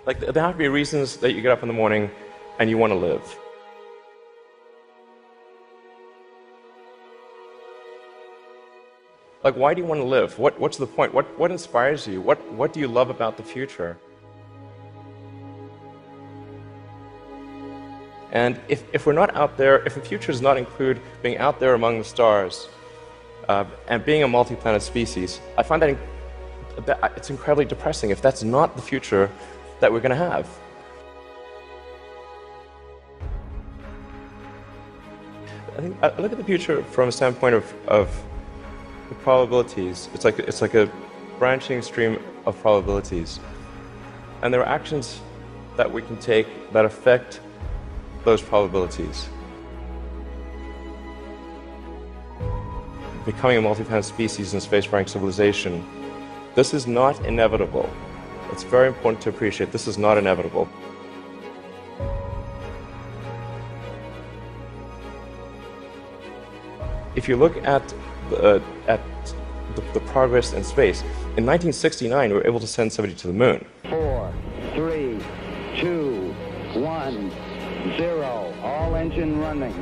Like, there have to be reasons that you get up in the morning and you want to live. Like, why do you want to live? What's the point? What inspires you? What do you love about the future? And if we're not out there, if the future does not include being out there among the stars and being a multi-planet species, I find that it's incredibly depressing if that's not the future that we're going to have. I look at the future from a standpoint of the probabilities. It's like a branching stream of probabilities. And there are actions that we can take that affect those probabilities. Becoming a multi-planet species and spacefaring civilization, this is not inevitable. It's very important to appreciate this is not inevitable. If you look at the progress in space, in 1969 we were able to send somebody to the moon. 4, 3, 2, 1, 0. All engine running.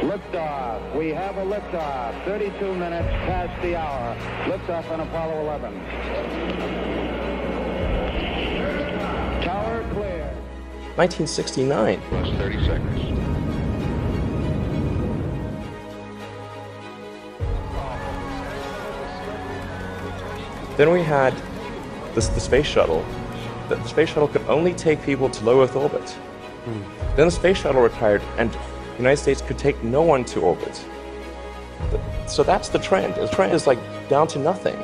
Liftoff. We have a liftoff. 32 minutes past the hour. Liftoff on Apollo 11. Tower clear. 1969. Plus 30 seconds. Then we had the space shuttle. The space shuttle could only take people to low Earth orbit. Then the space shuttle retired, and the United States could take no one to orbit. So that's the trend. The trend is like down to nothing.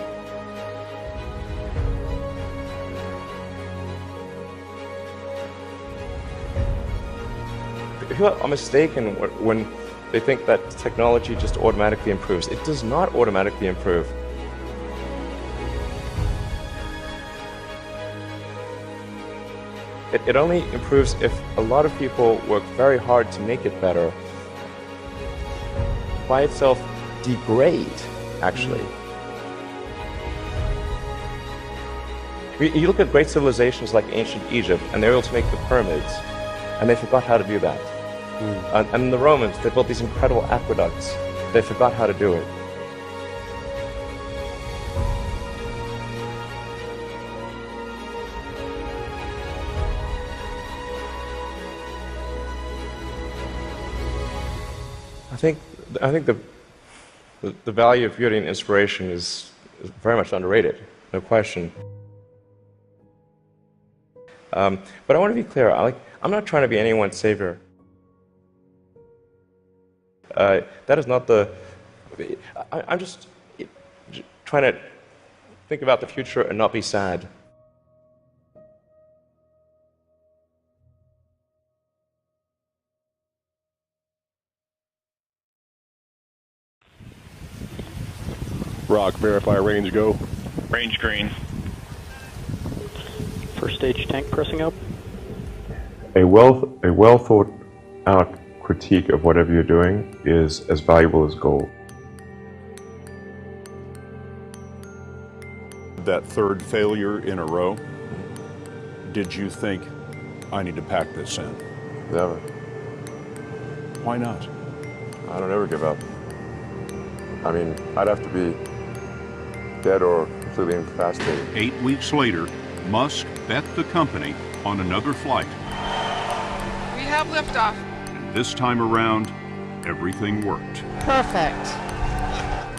People are mistaken when they think that technology just automatically improves. It does not automatically improve. It only improves if a lot of people work very hard to make it better. By itself, degrade, actually. You look at great civilizations like ancient Egypt, and they were able to make the pyramids, and they forgot how to do that. And the Romans, they built these incredible aqueducts. They forgot how to do it. I think the value of beauty and inspiration is very much underrated, no question. But I want to be clear. I'm not trying to be anyone's savior. That is not the. I'm just trying to think about the future and not be sad. Rock, verify range, go. Range green. First stage tank pressing up. A well thought out critique of whatever you're doing is as valuable as gold. That third failure in a row, did you think, I need to pack this in? Never. Why not? I don't ever give up. I mean, I'd have to be dead or completely incapacitated. 8 weeks later, Musk bet the company on another flight. We have liftoff. And this time around, everything worked. Perfect.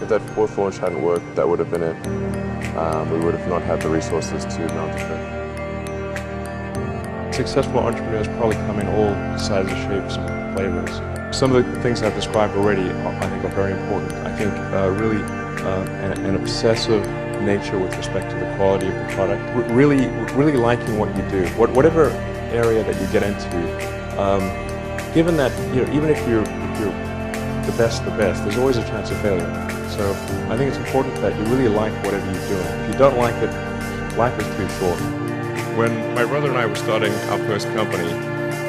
If that fourth launch hadn't worked, that would have been it. We would have not had the resources to mount the ship. Successful entrepreneurs probably come in all sizes, shapes, and flavors. Some of the things I've described already, I think, are very important. I think really an obsessive nature with respect to the quality of the product. Really liking what you do, whatever area that you get into. Given that, even if you're the best, there's always a chance of failure. So I think it's important that you really like whatever you're doing. If you don't like it, life is too short. When my brother and I were starting our first company,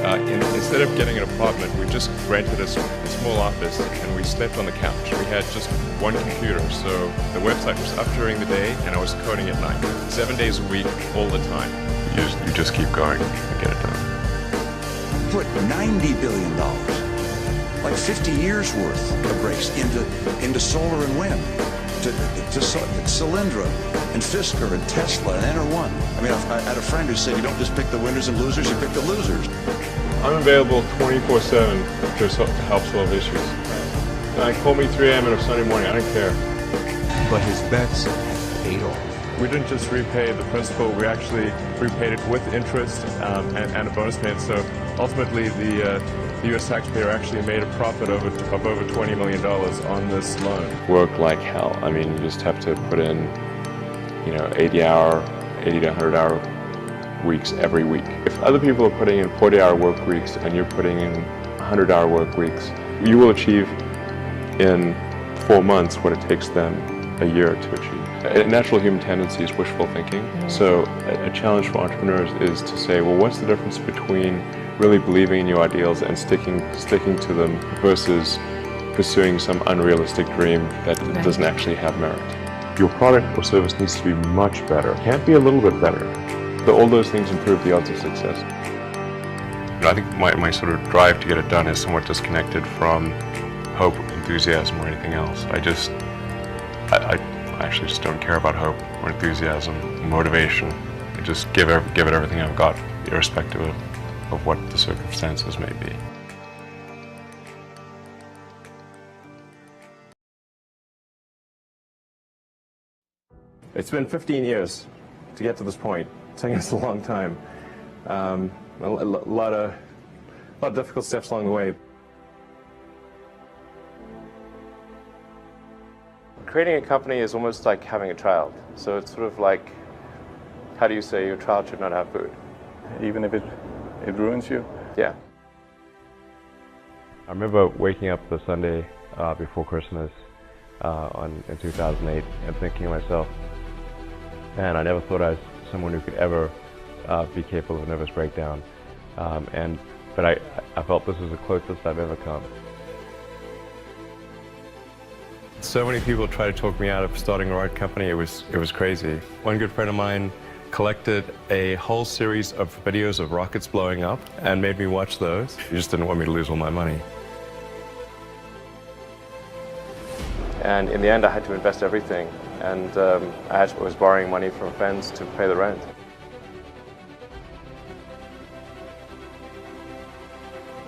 Instead of getting an apartment, we just rented a small office and we slept on the couch. We had just one computer, so the website was up during the day and I was coding at night. 7 days a week, all the time. You just keep going and get it done. Put $90 billion, like 50 years worth of breaks into solar and wind, to Solyndra and Fisker and Tesla and Enter1. I mean, I had a friend who said you don't just pick the winners and losers, you pick the losers. I'm available 24/7 to help solve issues. Call me 3 a.m. on a Sunday morning, I don't care. But his bets have paid off. We didn't just repay the principal, we actually repaid it with interest and a bonus payment. So ultimately, the U.S. taxpayer actually made a profit of over $20 million on this loan. Work like hell. I mean, you just have to put in, 80 to 100-hour weeks every week. If other people are putting in 40-hour work weeks and you're putting in 100-hour work weeks, you will achieve in 4 months what it takes them a year to achieve. A natural human tendency is wishful thinking. So a challenge for entrepreneurs is to say, well, what's the difference between really believing in your ideals and sticking to them versus pursuing some unrealistic dream that doesn't actually have merit? Your product or service needs to be much better. It can't be a little bit better. So all those things improve the odds of success. I think my sort of drive to get it done is somewhat disconnected from hope, enthusiasm, or anything else. I actually just don't care about hope or enthusiasm, motivation. I just give it everything I've got, irrespective of what the circumstances may be. It's been 15 years to get to this point. It's taken us a long time. A lot of difficult steps along the way. Creating a company is almost like having a child. So it's sort of like, how do you say your child should not have food? Even if it ruins you? Yeah. I remember waking up the Sunday before Christmas in 2008 and thinking to myself, man, I never thought I was someone who could ever be capable of a nervous breakdown. But I felt this was the closest I've ever come. So many people tried to talk me out of starting a rocket company. It was crazy. One good friend of mine collected a whole series of videos of rockets blowing up and made me watch those. He just didn't want me to lose all my money. And in the end, I had to invest everything. And I was borrowing money from friends to pay the rent.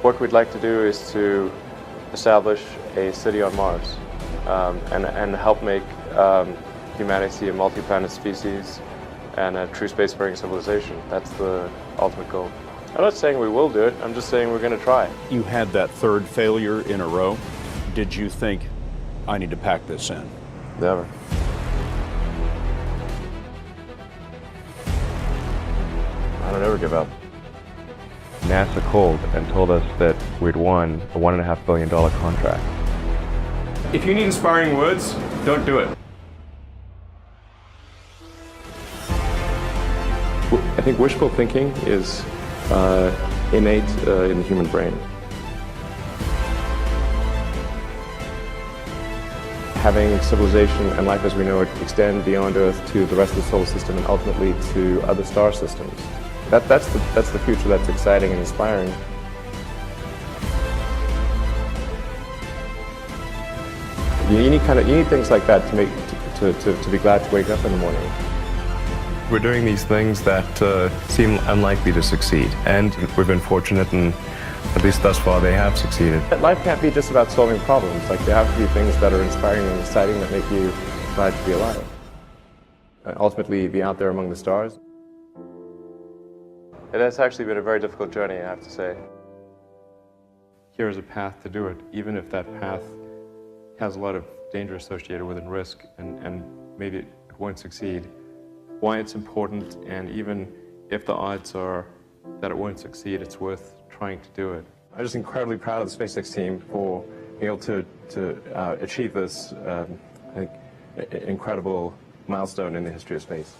What we'd like to do is to establish a city on Mars and help make humanity a multi-planet species and a true spacefaring civilization. That's the ultimate goal. I'm not saying we will do it, I'm just saying we're going to try. You had that third failure in a row. Did you think, I need to pack this in? Never. I don't ever give up. NASA called and told us that we'd won a $1.5 billion contract. If you need inspiring words, don't do it. I think wishful thinking is innate in the human brain. Having civilization and life as we know it extend beyond Earth to the rest of the solar system and ultimately to other star systems. That's the future that's exciting and inspiring. You need things like that to be glad to wake up in the morning. We're doing these things that seem unlikely to succeed, and we've been fortunate, and at least thus far they have succeeded. Life can't be just about solving problems. Like, there have to be things that are inspiring and exciting that make you glad to be alive. And ultimately, be out there among the stars. It has actually been a very difficult journey, I have to say. Here is a path to do it, even if that path has a lot of danger associated with it and risk, and maybe it won't succeed. Why it's important, and even if the odds are that it won't succeed, it's worth trying to do it. I'm just incredibly proud of the SpaceX team for being able to achieve this, I think, incredible milestone in the history of space.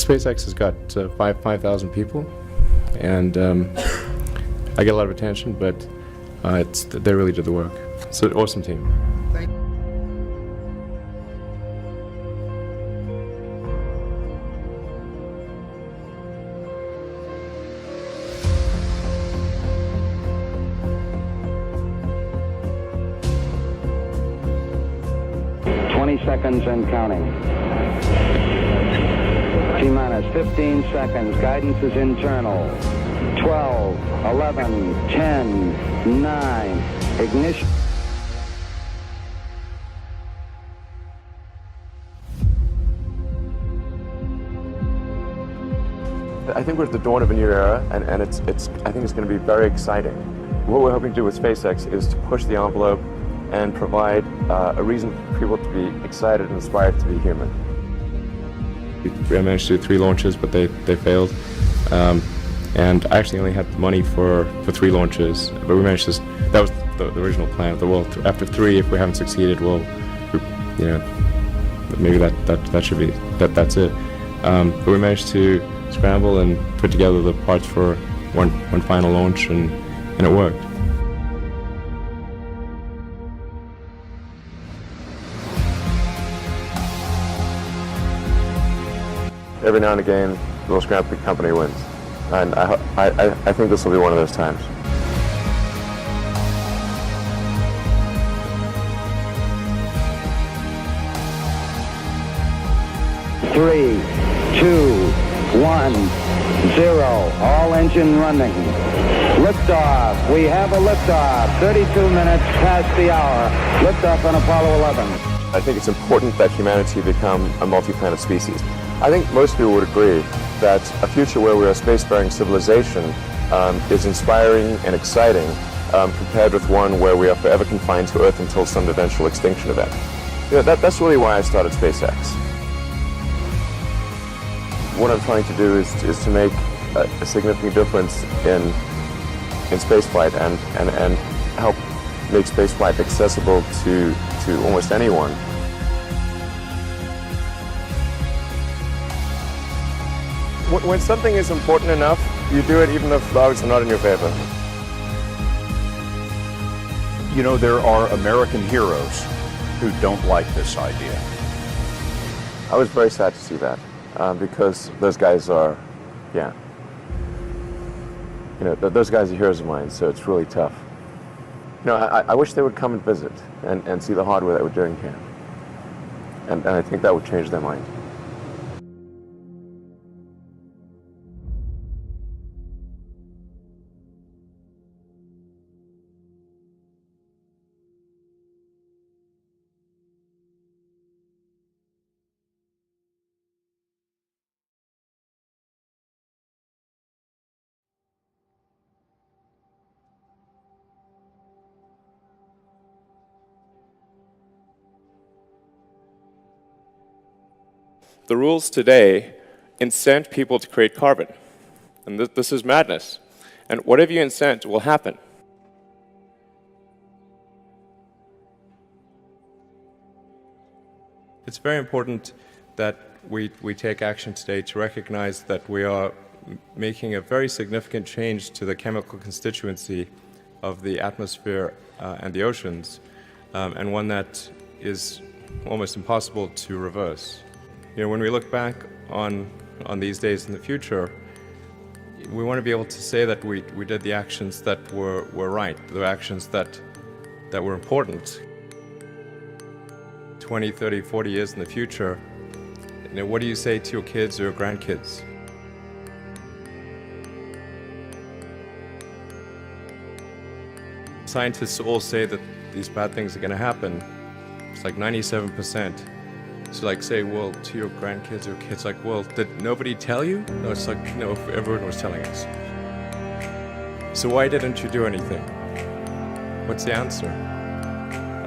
SpaceX has got 5,000 people, and I get a lot of attention, but they really did the work. It's an awesome team. Thank you. Seconds and counting. T-minus 15 seconds. Guidance is internal. 12, 11, 10, 9. Ignition. I think we're at the dawn of a new era, and I think it's going to be very exciting. What we're hoping to do with SpaceX is to push the envelope and provide a reason for people to be excited and inspired to be human. We managed to do 3 launches, but they failed. And I actually only had money for 3 launches, but we managed to. That was the original plan. Well, after 3, if we haven't succeeded, maybe that should be that's it. But we managed to scramble and put together the parts for one final launch, and it worked. Every now and again, the little scrappy company wins. And I think this will be one of those times. Three, 2, 1, 0. All engine running. Liftoff. We have a liftoff. 32 minutes past the hour. Liftoff on Apollo 11. I think it's important that humanity become a multi-planet species. I think most people would agree that a future where we're a spacefaring civilization is inspiring and exciting compared with one where we are forever confined to Earth until some eventual extinction event. That's really why I started SpaceX. What I'm trying to do is to make a significant difference in spaceflight and help make spaceflight accessible to almost anyone. When something is important enough, you do it even if the odds are not in your favor. You know, there are American heroes who don't like this idea. I was very sad to see that because those guys are, those guys are heroes of mine, so it's really tough. I wish they would come and visit and see the hardware that we're doing here. And I think that would change their mind. The rules today incent people to create carbon. And this is madness. And whatever you incent will happen. It's very important that we take action today to recognize that we are making a very significant change to the chemical constituency of the atmosphere and the oceans, and one that is almost impossible to reverse. When we look back on these days in the future, we want to be able to say that we did the actions that were right, the actions that were important. 20, 30, 40 years in the future, what do you say to your kids or your grandkids? Scientists all say that these bad things are going to happen. It's like 97%. So say, well, to your grandkids or kids, well, did nobody tell you? No, it's no, everyone was telling us. So why didn't you do anything? What's the answer?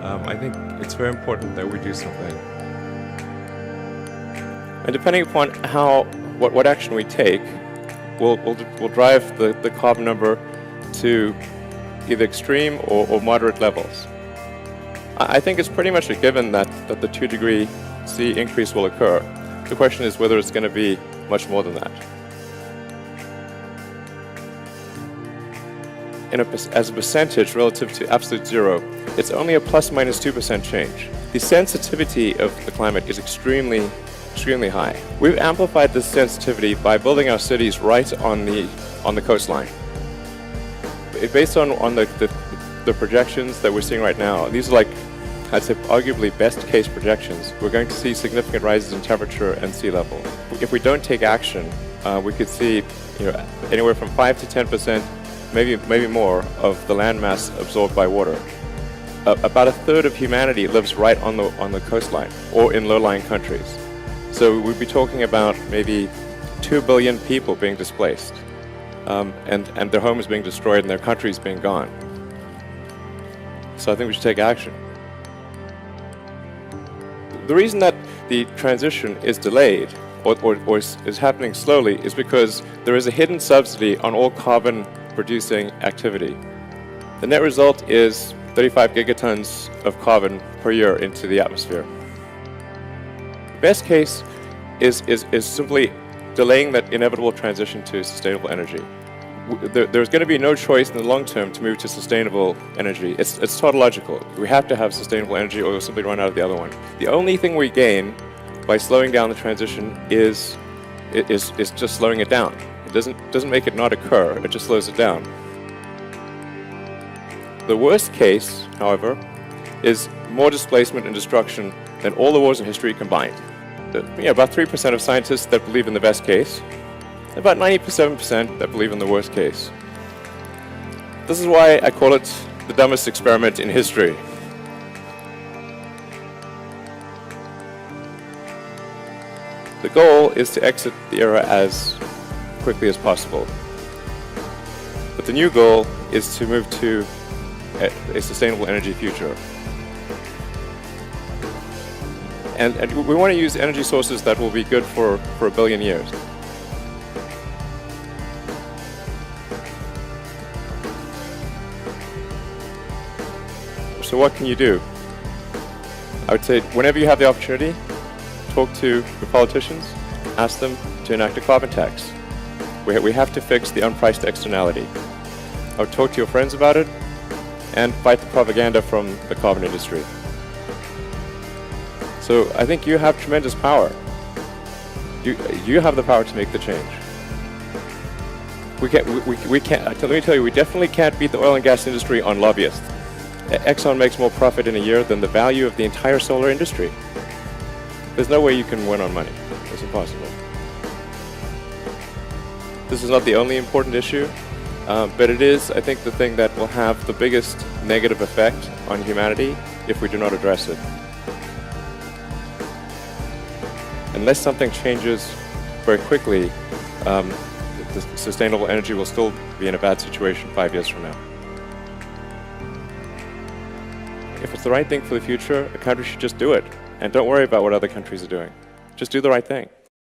I think it's very important that we do something. And depending upon what action we take, we'll drive the carbon number to either extreme or moderate levels. I think it's pretty much a given that the 2 degree C increase will occur. The question is whether it's going to be much more than that. As a percentage relative to absolute zero, it's only a plus minus 2% change. The sensitivity of the climate is extremely high. We've amplified this sensitivity by building our cities right on the coastline. Based on the projections that we're seeing right now, these are like, I'd say, arguably best case projections. We're going to see significant rises in temperature and sea level. If we don't take action, we could see anywhere from 5 to 10%, maybe more, of the landmass absorbed by water. About a third of humanity lives right on the coastline or in low-lying countries. So we'd be talking about maybe 2 billion people being displaced, and their homes being destroyed and their countries being gone. So I think we should take action. The reason that the transition is delayed or is happening slowly is because there is a hidden subsidy on all carbon-producing activity. The net result is 35 gigatons of carbon per year into the atmosphere. Best case is simply delaying that inevitable transition to sustainable energy. There's going to be no choice in the long term to move to sustainable energy. It's tautological. We have to have sustainable energy or we'll simply run out of the other one. The only thing we gain by slowing down the transition is just slowing it down. It doesn't make it not occur, it just slows it down. The worst case, however, is more displacement and destruction than all the wars in history combined. About 3% of scientists that believe in the best case, about 97% that believe in the worst case. This is why I call it the dumbest experiment in history. The goal is to exit the era as quickly as possible. But the new goal is to move to a sustainable energy future. And we want to use energy sources that will be good for 1 billion years. So what can you do? I would say whenever you have the opportunity, talk to the politicians, ask them to enact a carbon tax. We have to fix the unpriced externality. I would talk to your friends about it and fight the propaganda from the carbon industry. So I think you have tremendous power. You have the power to make the change. We can't. Let me tell you, we definitely can't beat the oil and gas industry on lobbyists. Exxon makes more profit in a year than the value of the entire solar industry. There's no way you can win on money. It's impossible. This is not the only important issue, but it is, I think, the thing that will have the biggest negative effect on humanity if we do not address it. Unless something changes very quickly, the sustainable energy will still be in a bad situation 5 years from now. If it's the right thing for the future, a country should just do it. And don't worry about what other countries are doing. Just do the right thing.